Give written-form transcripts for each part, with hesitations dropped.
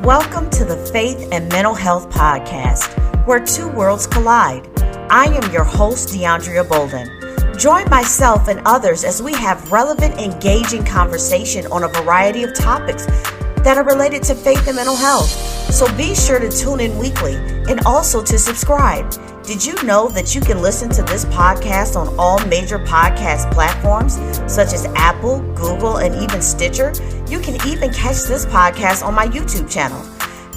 Welcome to the Faith and Mental Health Podcast, where two worlds collide. I am your host, DeAndrea Bolden. Join myself and others as we have relevant, engaging conversation on a variety of topics that are related to faith and mental health. So be sure to tune in weekly and also to subscribe. Did you know that you can listen to this podcast on all major podcast platforms, such as Apple, Google, and even Stitcher? You can even catch this podcast on my YouTube channel.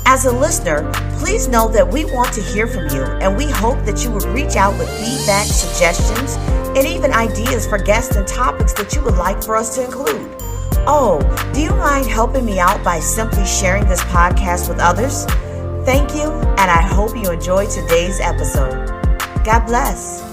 As a listener, please know that we want to hear from you, and we hope that you would reach out with feedback, suggestions, and even ideas for guests and topics that you would like for us to include. Oh, do you mind helping me out by simply sharing this podcast with others? Thank you, and I hope you enjoy today's episode. God bless.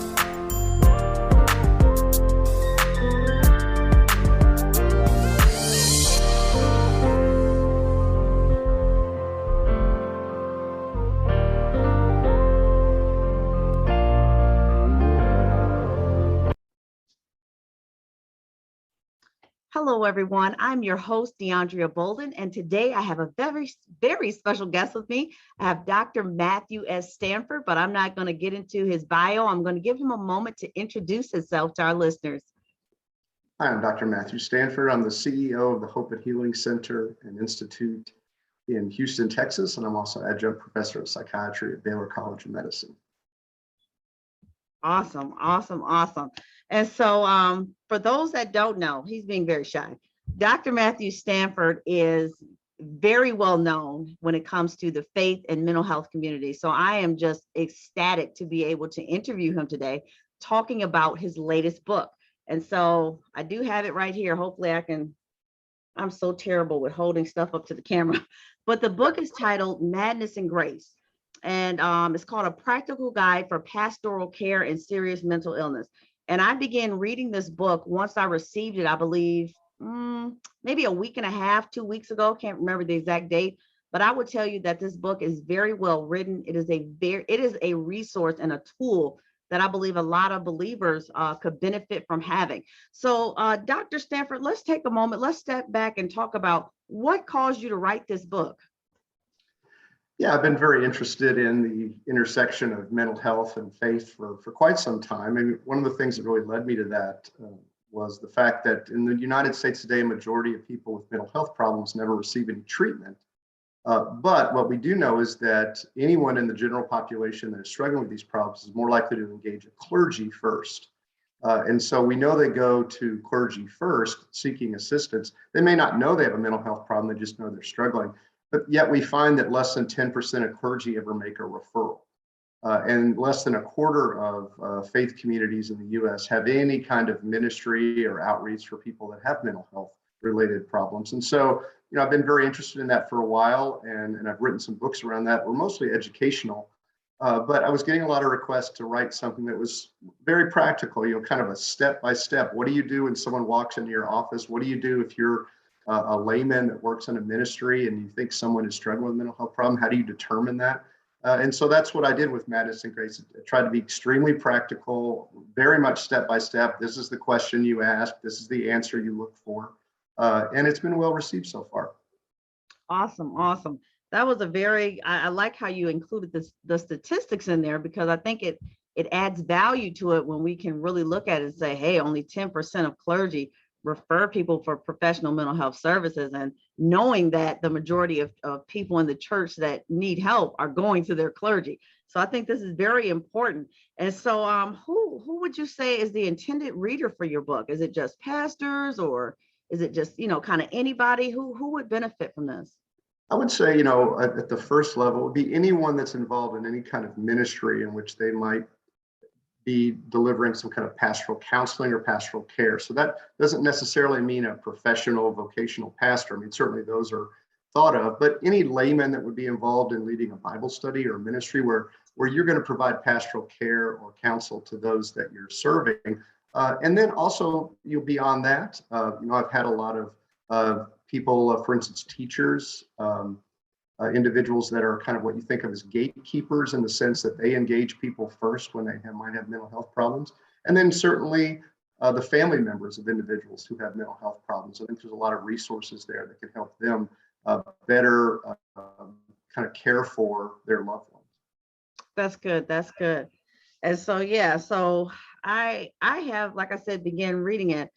Hello, everyone. I'm your host, DeAndrea Bolden, and today I have a very, very special guest with me. I have Dr. Matthew S. Stanford, but I'm not going to get into his bio. I'm going to give him a moment to introduce himself to our listeners. Hi, I'm Dr. Matthew Stanford. I'm the CEO of the Hope and Healing Center and Institute in Houston, Texas, and I'm also adjunct professor of psychiatry at Baylor College of Medicine. Awesome. And so for those that don't know, he's being very shy. Dr. Matthew Stanford is very well known when it comes to the faith and mental health community. So I am just ecstatic to be able to interview him today, talking about his latest book. And so I do have it right here. Hopefully I'm so terrible with holding stuff up to the camera, but the book is titled Madness and Grace. And it's called A Practical Guide for Pastoral Care and Serious Mental Illness. And I began reading this book once I received it, I believe, maybe a week and a half, 2 weeks ago. Can't remember the exact date, but I would tell you that this book is very well written. It is a resource and a tool that I believe a lot of believers could benefit from having. So, Dr. Stanford, let's take a moment. Let's step back and talk about what caused you to write this book. Yeah, I've been very interested in the intersection of mental health and faith for quite some time. And one of the things that really led me to that was the fact that in the United States today, a majority of people with mental health problems never receive any treatment. But what we do know is that anyone in the general population that is struggling with these problems is more likely to engage a clergy first. And so we know they go to clergy first, seeking assistance. They may not know they have a mental health problem, they just know they're struggling. But yet we find that less than 10% of clergy ever make a referral. And less than a quarter of faith communities in the US have any kind of ministry or outreach for people that have mental health related problems. And so, I've been very interested in that for a while, and I've written some books around that. We're mostly educational, but I was getting a lot of requests to write something that was very practical, kind of a step-by-step. What do you do when someone walks into your office? What do you do if you're a layman that works in a ministry and you think someone is struggling with a mental health problem? How do you determine that? And so that's what I did with Madness and Grace. I tried to be extremely practical, very much step by step. This is the question you ask. This is the answer you look for. And it's been well received so far. Awesome. That was I like how you included the statistics in there, because I think it adds value to it when we can really look at it and say, hey, only 10% of clergy refer people for professional mental health services, and knowing that the majority of people in the church that need help are going to their clergy. So I think this is very important. And so who would you say is the intended reader for your book? Is it just pastors, or is it just, kind of anybody who would benefit from this? I would say, at the first level, it would be anyone that's involved in any kind of ministry in which they might be delivering some kind of pastoral counseling or pastoral care. So that doesn't necessarily mean a professional vocational pastor. I mean, certainly those are thought of, but any layman that would be involved in leading a Bible study or ministry where you're going to provide pastoral care or counsel to those that you're serving. And then also, beyond that, I've had a lot of people, for instance, teachers, individuals that are kind of what you think of as gatekeepers, in the sense that they engage people first when they might have mental health problems. And then certainly the family members of individuals who have mental health problems. I think there's a lot of resources there that can help them better kind of care for their loved ones. That's good. That's good. And so, yeah, so I have, like I said, began reading it.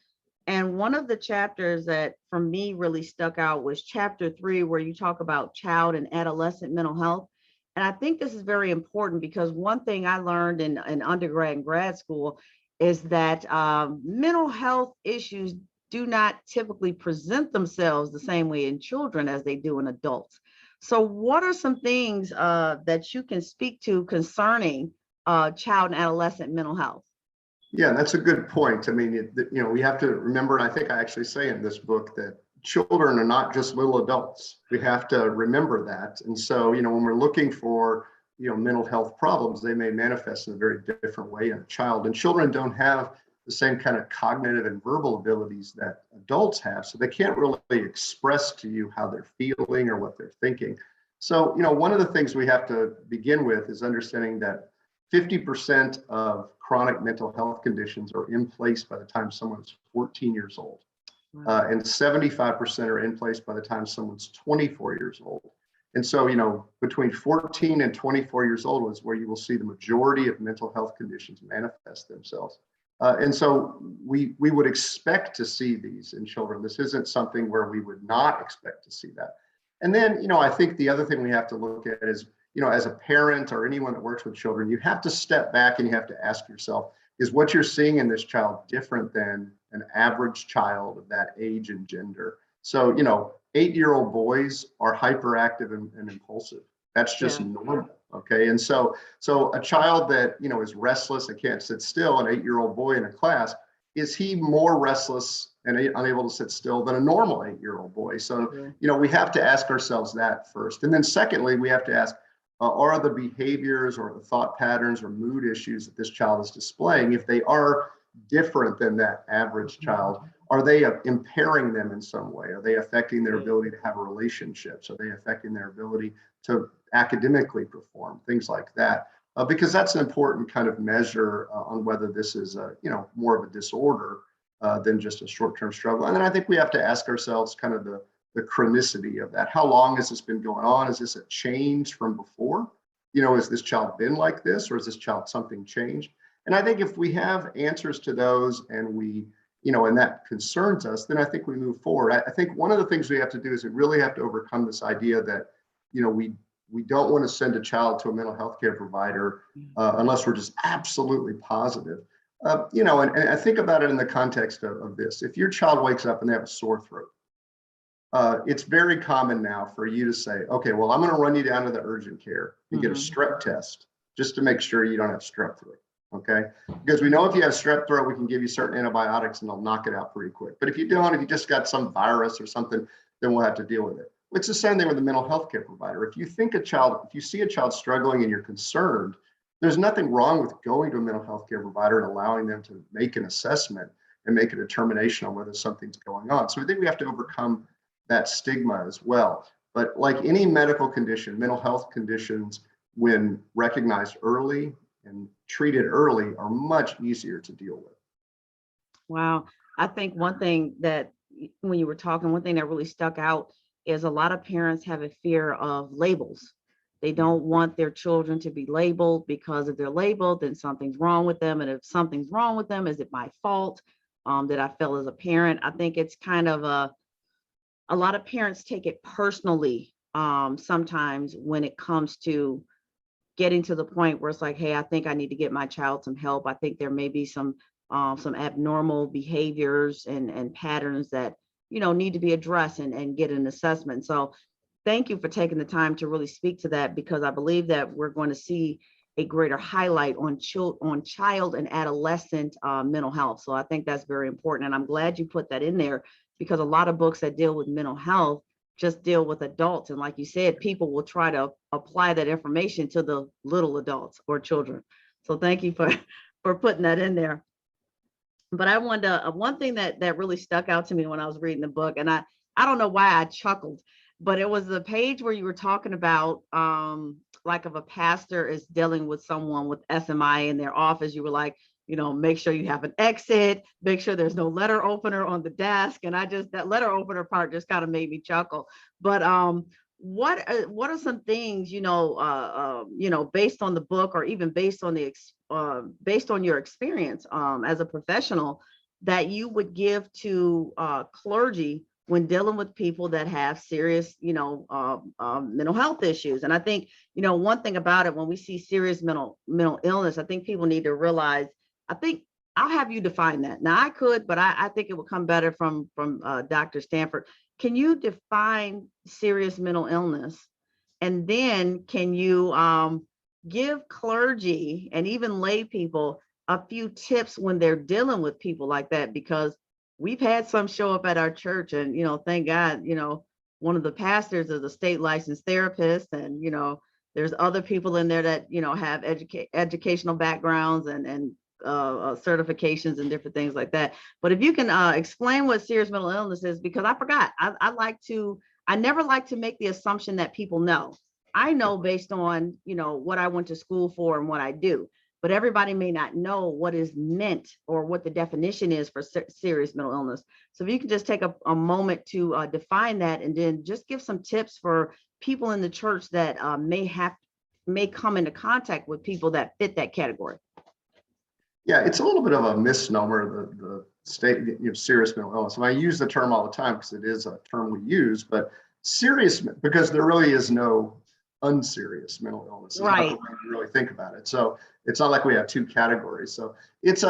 And one of the chapters that for me really stuck out was chapter 3, where you talk about child and adolescent mental health. And I think this is very important because one thing I learned in undergrad and grad school is that mental health issues do not typically present themselves the same way in children as they do in adults. So, what are some things that you can speak to concerning child and adolescent mental health? Yeah, that's a good point. I mean, we have to remember, and I think I actually say in this book that children are not just little adults. We have to remember that. And so, when we're looking for, mental health problems, they may manifest in a very different way in a child. And children don't have the same kind of cognitive and verbal abilities that adults have. So they can't really express to you how they're feeling or what they're thinking. So, one of the things we have to begin with is understanding that 50% of chronic mental health conditions are in place by the time someone's 14 years old. And 75% are in place by the time someone's 24 years old. And so, between 14 and 24 years old is where you will see the majority of mental health conditions manifest themselves. And so we would expect to see these in children. This isn't something where we would not expect to see that. And then, I think the other thing we have to look at is, as a parent or anyone that works with children, you have to step back and you have to ask yourself, is what you're seeing in this child different than an average child of that age and gender? So, 8-year-old boys are hyperactive and impulsive. That's just normal. Okay. And so a child that, is restless and can't sit still, an 8-year-old boy in a class, is he more restless and unable to sit still than a normal 8-year-old boy? So, we have to ask ourselves that first. And then secondly, we have to ask, are the behaviors or the thought patterns or mood issues that this child is displaying, if they are different than that average child, are they impairing them in some way? Are they affecting their ability to have relationships? Are they affecting their ability to academically perform? Things like that. Because that's an important kind of measure on whether this is more of a disorder than just a short-term struggle. And then I think we have to ask ourselves kind of the chronicity of that. How long has this been going on? Is this a change from before? Has this child been like this, or is this child something changed? And I think if we have answers to those and we, and that concerns us, then I think we move forward. I think one of the things we have to do is we really have to overcome this idea that, we don't want to send a child to a mental health care provider unless we're just absolutely positive. And I think about it in the context of this. If your child wakes up and they have a sore throat, it's very common now for you to say, okay, well, I'm going to run you down to the urgent care and get a strep test just to make sure you don't have strep throat. Okay. Because we know if you have strep throat, we can give you certain antibiotics and they'll knock it out pretty quick. But if you don't, if you just got some virus or something, then we'll have to deal with it. It's the same thing with the mental health care provider. If you see a child struggling and you're concerned, there's nothing wrong with going to a mental health care provider and allowing them to make an assessment and make a determination on whether something's going on. So I think we have to overcome that stigma as well. But like any medical condition, mental health conditions, when recognized early and treated early, are much easier to deal with. Wow. I think one thing that when you were talking, one thing that really stuck out is a lot of parents have a fear of labels. They don't want their children to be labeled, because if they're labeled, then something's wrong with them. And if something's wrong with them, is it my fault that I feel as a parent? I think it's kind of a lot of parents take it personally sometimes when it comes to getting to the point where it's like, hey, I think I need to get my child some help. I think there may be some abnormal behaviors and patterns that, need to be addressed and get an assessment. So thank you for taking the time to really speak to that, because I believe that we're going to see a greater highlight on child and adolescent mental health. So I think that's very important. And I'm glad you put that in there, because a lot of books that deal with mental health just deal with adults. And like you said, people will try to apply that information to the little adults or children. So thank you for putting that in there. But I wanted to, one thing that really stuck out to me when I was reading the book, and I don't know why I chuckled, but it was the page where you were talking about like if a pastor is dealing with someone with SMI in their office, you were like, make sure you have an exit, make sure there's no letter opener on the desk. And that letter opener part just kind of made me chuckle. But what are some things, based on the book, or even based on based on your experience as a professional, that you would give to clergy when dealing with people that have serious, mental health issues? And I think, one thing about it, when we see serious mental illness, I think people need to realize, I think I'll have you define that. Now I could, but I think it would come better from Dr. Stanford. Can you define serious mental illness? And then can you give clergy and even lay people a few tips when they're dealing with people like that? Because we've had some show up at our church, and thank God, one of the pastors is a state licensed therapist, and there's other people in there that have educational backgrounds and certifications and different things like that. But if you can explain what serious mental illness is, because I forgot. I never like to make the assumption that people know. I know based on what I went to school for and what I do, but everybody may not know what is meant or what the definition is for serious mental illness. So if you can just take a moment to define that, and then just give some tips for people in the church that may come into contact with people that fit that category. Yeah, it's a little bit of a misnomer, the state, serious mental illness. And I use the term all the time because it is a term we use, but serious, because there really is no unserious mental illness. Right. Not the way you really think about it. So it's not like we have two categories. So it's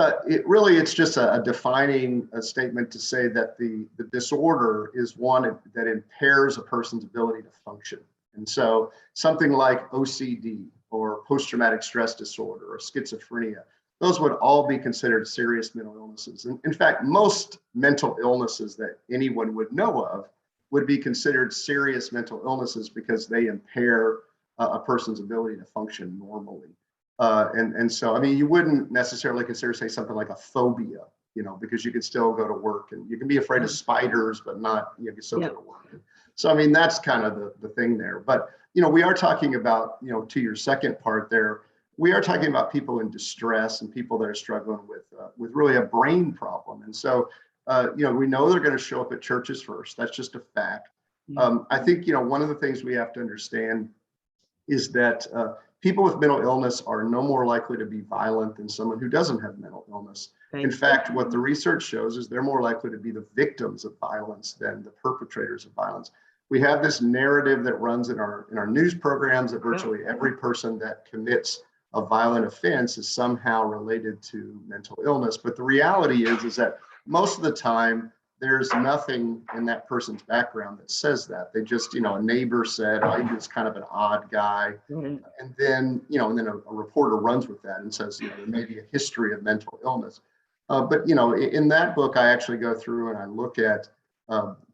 just a defining a statement to say that the disorder is one that impairs a person's ability to function. And so something like OCD or post-traumatic stress disorder or schizophrenia, those would all be considered serious mental illnesses. And in fact, most mental illnesses that anyone would know of would be considered serious mental illnesses because they impair a person's ability to function normally. And so, I mean, you wouldn't necessarily consider, say, something like a phobia, because you could still go to work, and you can be afraid of spiders, but not, you can still go to work. So, I mean, that's kind of the thing there. But, we are talking about, to your second part there, we are talking about people in distress and people that are struggling with really a brain problem. And so, we know they're going to show up at churches first. That's just a fact. I think, one of the things we have to understand is that people with mental illness are no more likely to be violent than someone who doesn't have mental illness. In fact, what the research shows is they're more likely to be the victims of violence than the perpetrators of violence. We have this narrative that runs in our news programs that virtually every person that commits a violent offense is somehow related to mental illness. But the reality is that most of the time, there's nothing in that person's background that says that. They just, a neighbor said, oh, he was kind of an odd guy. And then, a reporter runs with that and says, there may be a history of mental illness. But, in that book, I actually go through and I look at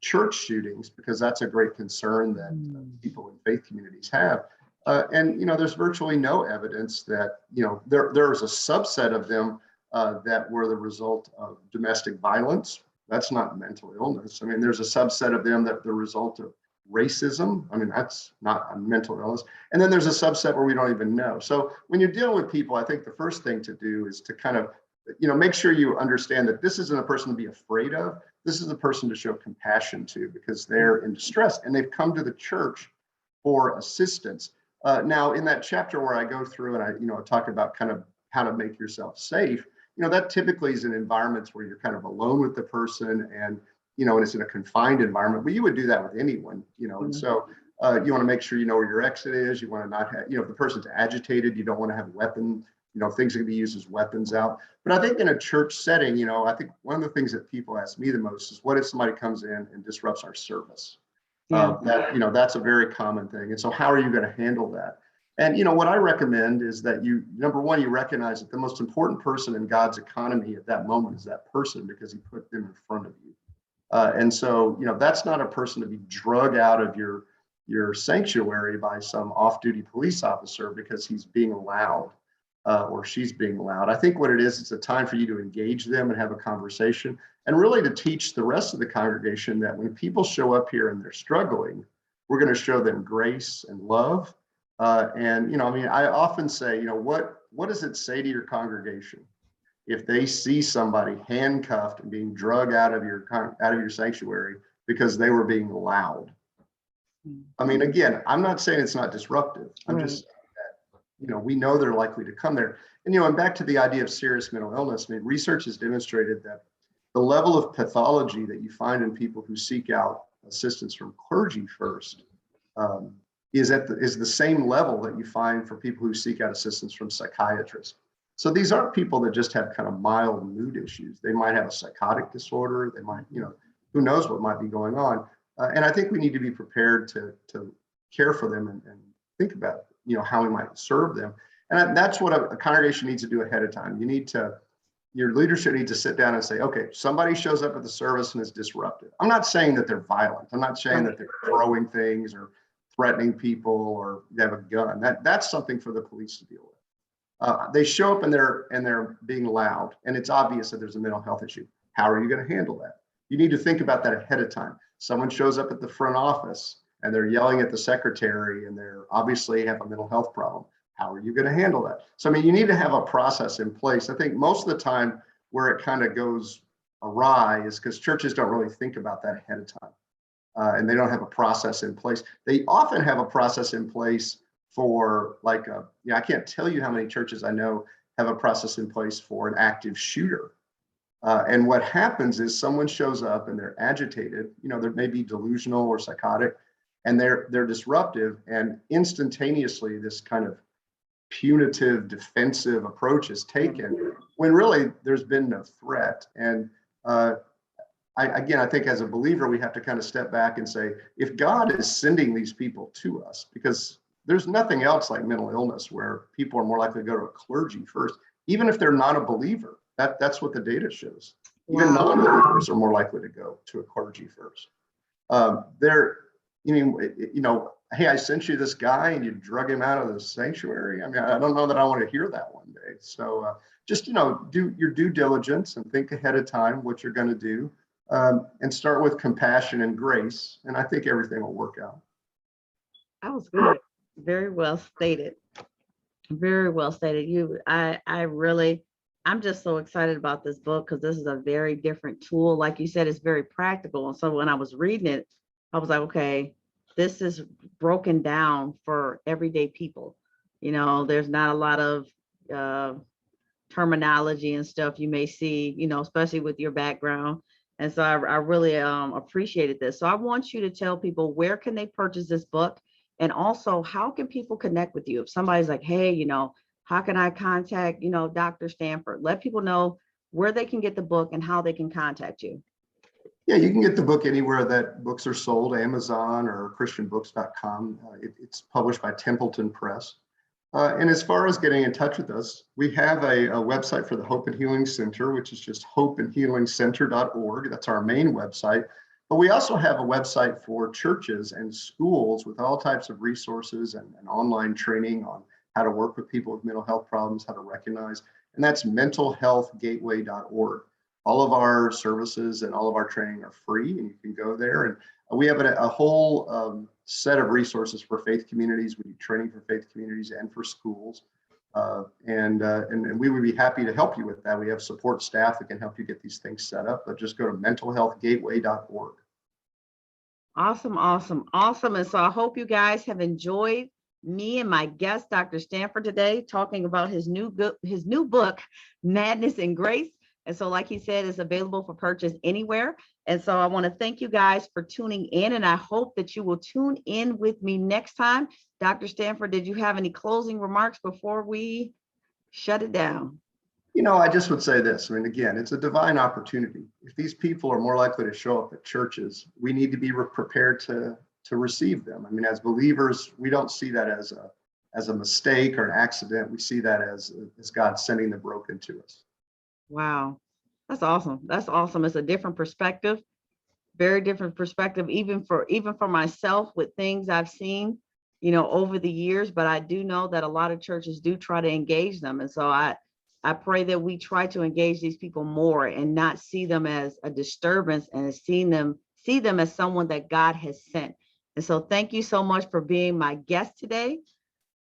church shootings, because that's a great concern that people in faith communities have. And there's virtually no evidence that there's a subset of them that were the result of domestic violence. That's not mental illness. I mean, there's a subset of them that the result of racism. I mean, that's not a mental illness. And then there's a subset where we don't even know. So when you're dealing with people, I think the first thing to do is to kind of make sure you understand that this isn't a person to be afraid of. This is a person to show compassion to, because they're in distress and they've come to the church for assistance. Now, in that chapter where I go through and I talk about kind of how to make yourself safe, that typically is in environments where you're kind of alone with the person, and and it's in a confined environment. But you would do that with anyone, And so you want to make sure you know where your exit is. You want to not have, if the person's agitated, you don't want to have weapons. Things that can be used as weapons out. But I think in a church setting, I think one of the things that people ask me the most is, what if somebody comes in and disrupts our service? That's a very common thing. And so how are you going to handle that? And, what I recommend is that number one, you recognize that the most important person in God's economy at that moment is that person, because he put them in front of you. And so, that's not a person to be drug out of your sanctuary by some off-duty police officer because he's being loud. Or she's being loud. I think what it is, it's a time for you to engage them and have a conversation, and really to teach the rest of the congregation that when people show up here and they're struggling, we're going to show them grace and love. And I often say, what does it say to your congregation if they see somebody handcuffed and being drugged out of your sanctuary because they were being loud. I mean, again, I'm not saying it's not disruptive. I'm just saying that, we know they're likely to come there. And back to the idea of serious mental illness, I mean, research has demonstrated that the level of pathology that you find in people who seek out assistance from clergy first is the same level that you find for people who seek out assistance from psychiatrists. So these aren't people that just have kind of mild mood issues. They might have a psychotic disorder. They might, who knows what might be going on. And I think we need to be prepared to care for them and think about, how we might serve them. And that's what a congregation needs to do ahead of time. Your leadership needs to sit down and say, okay, somebody shows up at the service and is disruptive. I'm not saying that they're violent. I'm not saying that they're throwing things or threatening people or they have a gun. That's something for the police to deal with. They show up and they're being loud, and it's obvious that there's a mental health issue. How are you going to handle that? You need to think about that ahead of time. Someone shows up at the front office and they're yelling at the secretary and they're obviously have a mental health problem. How are you going to handle that? So, I mean, you need to have a process in place. I think most of the time where it kind of goes awry is because churches don't really think about that ahead of time. And they don't have a process in place. They often have a process in place for I can't tell you how many churches I know have a process in place for an active shooter. And what happens is someone shows up and they're agitated, they may be delusional or psychotic, and they're disruptive, and instantaneously this kind of punitive defensive approach is taken when really there's been no threat. And I think as a believer, we have to kind of step back and say, if God is sending these people to us, because there's nothing else like mental illness where people are more likely to go to a clergy first, even if they're not a believer. That's what the data shows. Even non-believers are more likely to go to a clergy first. Hey, I sent you this guy and you drug him out of the sanctuary. I mean, I don't know that I want to hear that one day. So just, do your due diligence and think ahead of time what you're going to do, and start with compassion and grace. And I think everything will work out. That was good. Very well stated. Very well stated. I'm just so excited about this book because this is a very different tool. Like you said, it's very practical. And so when I was reading it, I was like, okay, this is broken down for everyday people. There's not a lot of terminology and stuff you may see, especially with your background. And so I really appreciated this. So I want you to tell people, where can they purchase this book? And also, how can people connect with you? If somebody's like, hey, how can I contact, Dr. Stanford? Let people know where they can get the book and how they can contact you. Yeah, you can get the book anywhere that books are sold, Amazon or christianbooks.com. It's published by Templeton Press. And as far as getting in touch with us, we have a website for the Hope and Healing Center, which is just hopeandhealingcenter.org. That's our main website. But we also have a website for churches and schools with all types of resources and online training on how to work with people with mental health problems, how to recognize, and that's mentalhealthgateway.org. All of our services and all of our training are free, and you can go there. And we have a whole set of resources for faith communities. We do training for faith communities and for schools. And we would be happy to help you with that. We have support staff that can help you get these things set up, but just go to mentalhealthgateway.org. Awesome, awesome, awesome. And so I hope you guys have enjoyed me and my guest, Dr. Stanford, today, talking about his new book, Madness and Grace. And so, like he said, it's available for purchase anywhere. And so I want to thank you guys for tuning in, and I hope that you will tune in with me next time. Dr. Stanford, did you have any closing remarks before we shut it down? I just would say this. I mean, again, it's a divine opportunity. If these people are more likely to show up at churches, we need to be prepared to receive them. I mean, as believers, we don't see that as a mistake or an accident. We see that as God sending the broken to us. Wow, that's awesome. That's awesome. It's a different perspective, very different perspective, even for myself, with things I've seen, over the years. But I do know that a lot of churches do try to engage them. And so I pray that we try to engage these people more and not see them as a disturbance, and see them as someone that God has sent. And so thank you so much for being my guest today.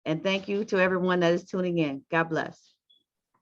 And thank you to everyone that is tuning in. God bless.